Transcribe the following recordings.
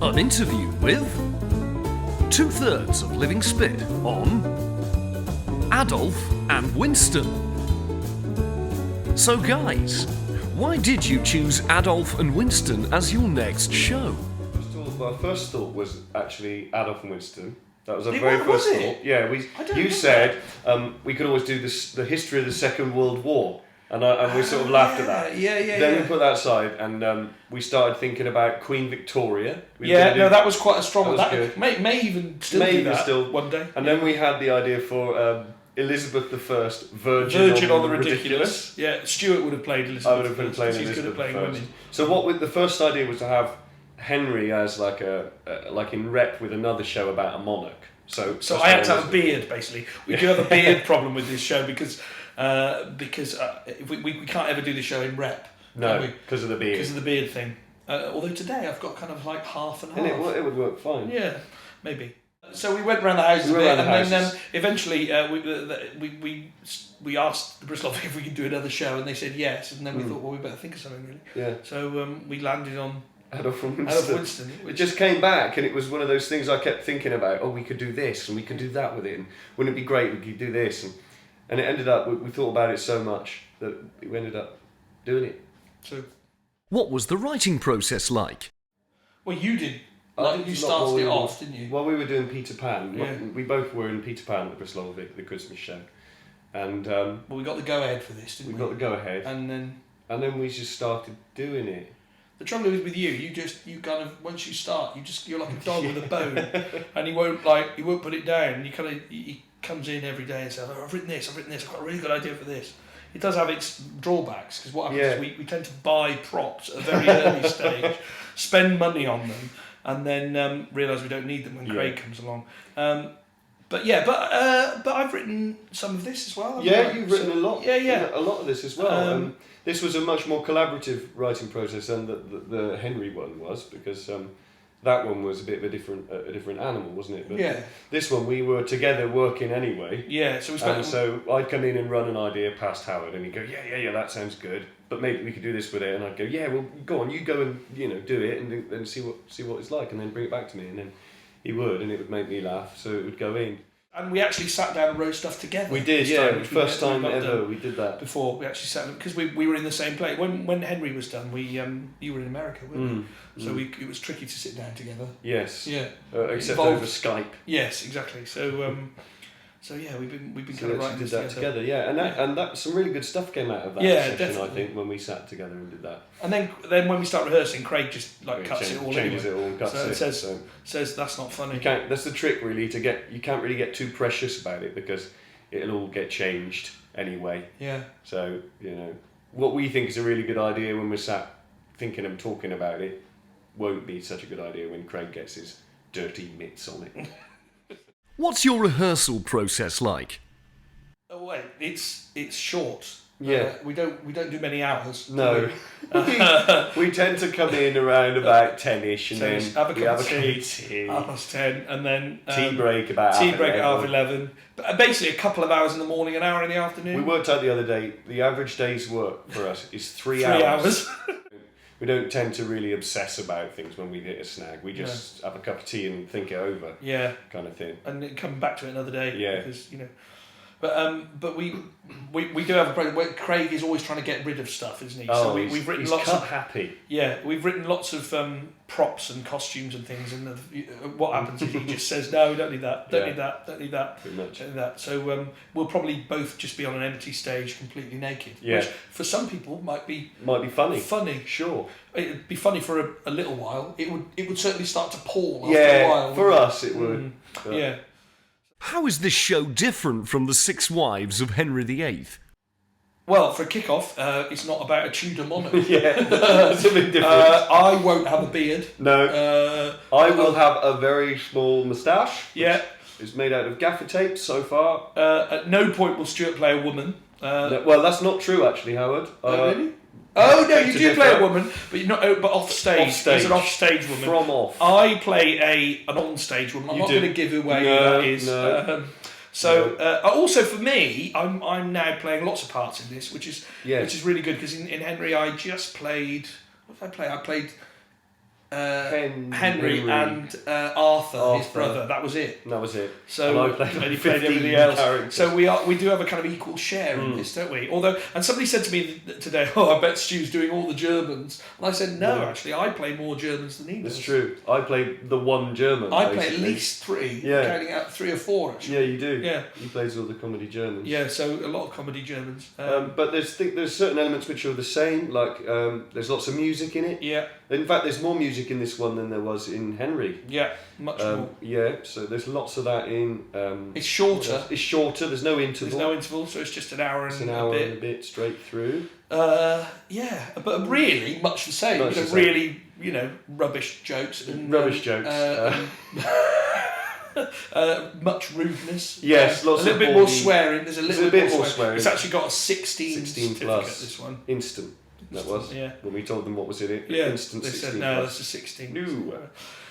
An interview with two-thirds of Living Spit on Adolphe and Winston. So guys, why did you choose Adolphe and Winston as your next show? Our first thought was actually Adolphe and Winston. That was our It very was, first was thought. it? Yeah, you said we could always do the history of the Second World War, and we sort of laughed at that. Then we put that aside, and we started thinking about Queen Victoria. That was quite a strong one. That That may even still do that one day. And then we had the idea for Elizabeth I, Virgin on the Ridiculous. Yeah, Stuart would have played Elizabeth. I would have been playing She's Elizabeth good at playing I. women. So the first idea was to have Henry as like in rep with another show about a monarch. So I had to have a beard, basically. We do have a beard problem with this show because we can't ever do the show in rep. No, because of the beard. Because of the beard thing. Although today I've got kind of like half and half. And it would work fine. Yeah, maybe. So we went around the houses a bit, and then eventually we asked the Bristol office if we could do another show, and they said yes. And then we thought, well, we better think of something really. Yeah. So we landed on Adolphe and Winston. It just came back, and it was one of those things I kept thinking about. Oh, we could do this, and we could do that with it, and wouldn't it be great? We could do this, and it ended up. We thought about it so much that we ended up doing it. So, What was the writing process like? well, you did. You started it off, didn't you? While we were doing Peter Pan, Yeah. we both were in Peter Pan at the Bristol Vic, the Christmas show, and Well, we got the go ahead for this, didn't we? we got the go ahead, And then we just started doing it. the trouble is with you kind of once you start, you're like a dog with a bone, and he won't put it down. He comes in every day and says, oh, I've written this, I've got a really good idea for this. It does have its drawbacks because what happens is we tend to buy props at a very early stage, spend money on them, and then realise we don't need them when Craig comes along. But I've written some of this as well. You've written a lot. Yeah. A lot of this as well. This was a much more collaborative writing process than the Henry one was, because that one was a bit of a different animal, wasn't it? But this one we were together working anyway. Yeah. So I'd come in and run an idea past Howard, and he'd go, yeah, that sounds good, but maybe we could do this with it. And I'd go, yeah, well, go on, you go and do it, and then see what it's like, and then bring it back to me, and then he would, and it would make me laugh, so it would go in. And we actually sat down and wrote stuff together. We did, first time ever we did that. Before we actually sat, because we were in the same place. When Henry was done, you were in America, weren't you? So it was tricky to sit down together. Yes. Yeah. Except over Skype. Yes, exactly. So we've been kind of writing did this that together. Yeah, and that some really good stuff came out of that session. Definitely. I think when we sat together and did that. And then when we start rehearsing, Craig just cuts it all. Changes it all and cuts it. Says that's not funny. That's the trick really you can't really get too precious about it, because it'll all get changed anyway. Yeah. So what we think is a really good idea when we're sat thinking and talking about it won't be such a good idea when Craig gets his dirty mitts on it. What's your rehearsal process like? Oh wait, it's short. Yeah. We don't do many hours. No. We tend to come in around about 10ish, and then we have a cup of tea. 10:30, and then tea break about tea break at 11. But basically a couple of hours in the morning, an hour in the afternoon. We worked out the other day, the average day's work for us is 3 hours. 3 hours. We don't tend to really obsess about things when we hit a snag. We just have a cup of tea and think it over. Yeah. Kind of thing. And then come back to it another day. Yeah. Because but we do have a problem where Craig is always trying to get rid of stuff, isn't he? So we've written he's lots of happy. Yeah, we've written lots of props and costumes and things, and what happens is he just says, no, we don't need that, don't need that, don't need that, Pretty much. don't need that. So we'll probably both just be on an empty stage completely naked, which for some people might be funny. Sure. It'd be funny for a little while. It would certainly start to pall after a while. For us it would. Yeah. How is this show different from The Six Wives of Henry VIII? Well, for a kick-off, it's not about a Tudor monarch. It's a bit different. I won't have a beard. No. I will have a very small moustache. Yeah. It's made out of gaffer tape so far. At no point will Stuart play a woman. No, well, that's not true, actually, Howard. Really? Oh no, you do play a woman, but you're not. But off stage. He's an off-stage woman. From off. I play an on-stage woman. I'm not going to give away who that is. No. Also for me, I'm now playing lots of parts in this, which is really good, because in Henry I just played. What did I play? I played Henry and Arthur, his brother. That was it. That was it. So and I played, and he played everything else. Characters. So we do have a kind of equal share in this, don't we? Although, and somebody said to me today, "Oh, I bet Stu's doing all the Germans," and I said, "No, actually, I play more Germans than he does." That's true. I played the one German. I play at least 3, counting out 3 or 4 actually. Yeah, you do. Yeah, he plays all the comedy Germans. Yeah, so a lot of comedy Germans. But there's certain elements which are the same. Like there's lots of music in it. Yeah. In fact, there's more music in this one than there was in Henry. Yeah, much more. Yeah, so there's lots of that in. It's shorter. It's shorter. There's no interval. There's no interval, so it's just an hour and it's an hour a bit. And a bit straight through. Yeah, but really much the same. Much the same. Really, rubbish jokes and rubbish jokes. Much rudeness. Yes, lots a little of bit more swearing. There's a little bit more swearing. It's actually got a 16 certificate. plus. This one. Instant. That was. Yeah. When we told them what was in it. Yeah. Instant. They 16 said no, plus. that's a 16. No.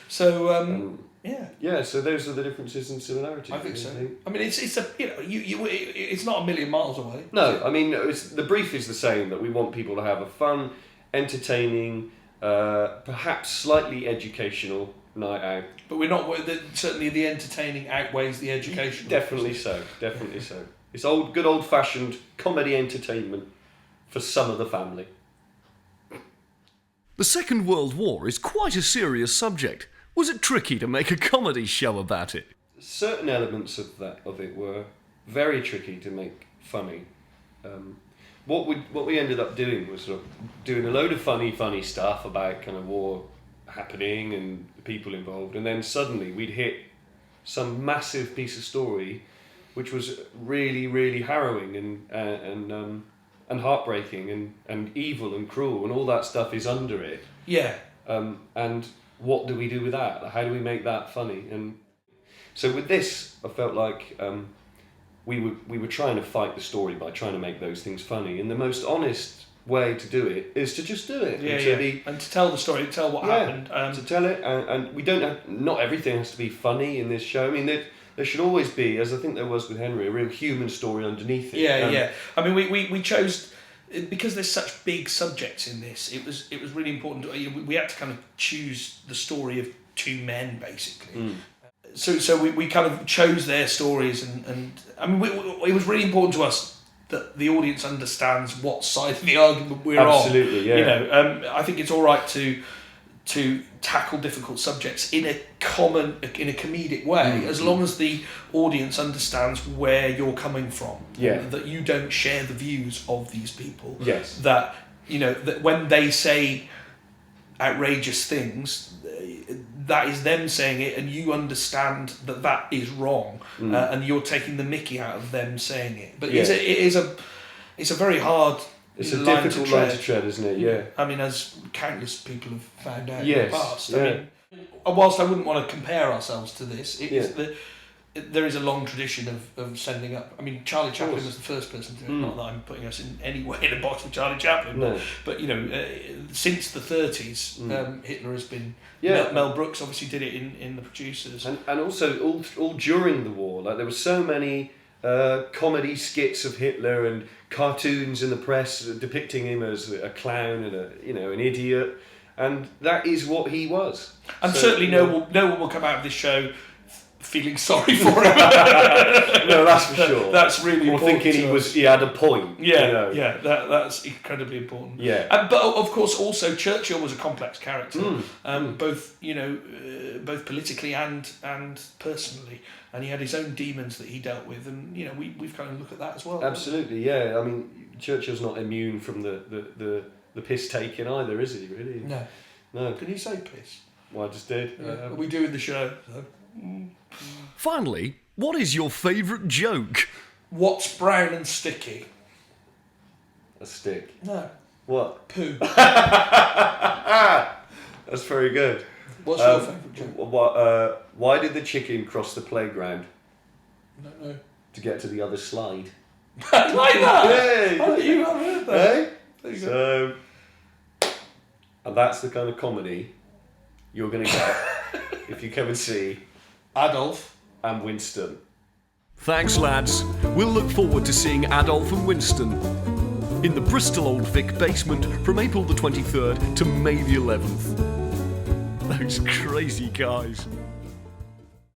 So yeah. Yeah. So those are the differences and similarities. I think so. I mean, it's a it's not a million miles away. No, I mean the brief is the same, that we want people to have a fun, entertaining, perhaps slightly educational night out. But we're not. Certainly, the entertaining outweighs the educational. Definitely so. Definitely so. It's good old-fashioned comedy entertainment for some of the family. The Second World War is quite a serious subject. Was it tricky to make a comedy show about it? Certain elements of it were very tricky to make funny. What we ended up doing was sort of doing a load of funny stuff about kind of war happening and the people involved, and then suddenly we'd hit some massive piece of story, which was really, really harrowing and heartbreaking and evil and cruel, and all that stuff is under it. Yeah. And what do we do with that? How do we make that funny? And so with this, I felt like we were trying to fight the story by trying to make those things funny, and the most honest way to do it is to just do it. And to tell the story, to tell what happened. To tell it, and we don't have, not everything has to be funny in this show. I mean, there should always be, as I think there was with Henry, a real human story underneath it. Yeah. I mean, we chose, because there's such big subjects in this. It was really important. We had to kind of choose the story of 2 men, basically. So we kind of chose their stories, and I mean, it was really important to us that the audience understands what side of the argument we're on. Absolutely, yeah. I think it's all right to tackle difficult subjects in a comedic way, as long as the audience understands where you're coming from. Yeah. That you don't share the views of these people. Yes. That that when they say outrageous things, that is them saying it, and you understand that is wrong, and you're taking the mickey out of them saying it. But it's a very hard. It's a difficult line to tread, isn't it? Yeah. I mean, as countless people have found out in Yes, the past. yeah. I mean, whilst I wouldn't want to compare ourselves to this, there is a long tradition of sending up. I mean, Charlie Chaplin was the first person to do it. Not that I'm putting us in any way in a box with Charlie Chaplin, No. but since the 30s, Hitler has been. Yeah. Mel Brooks obviously did it in The Producers, and also all during the war, like there were so many comedy skits of Hitler and cartoons in the press depicting him as a clown and an idiot, and that is what he was. And certainly no one will come out of this show feeling sorry for him. No, that's for sure. That's really or important. Thinking he had a point. Yeah, that's incredibly important. Yeah. But of course, also Churchill was a complex character, both both politically and personally, and he had his own demons that he dealt with, and we've kind of looked at that as well. Absolutely, yeah. I mean, Churchill's not immune from the piss taking either, is he? Really? No. Can you say piss? Well, I just did. Yeah. We do in the show. So. Finally, what is your favourite joke? What's brown and sticky? A stick. No. What? Poo. That's very good. What's your favourite joke? Why did the chicken cross the playground? I don't know. To get to the other slide. I like that. Hey. Oh, you haven't heard that. Hey? There you go. And that's the kind of comedy you're going to get if you come and see Adolphe and Winston. Thanks, lads. We'll look forward to seeing Adolphe and Winston in the Bristol Old Vic basement from April the 23rd to May the 11th. Those crazy guys.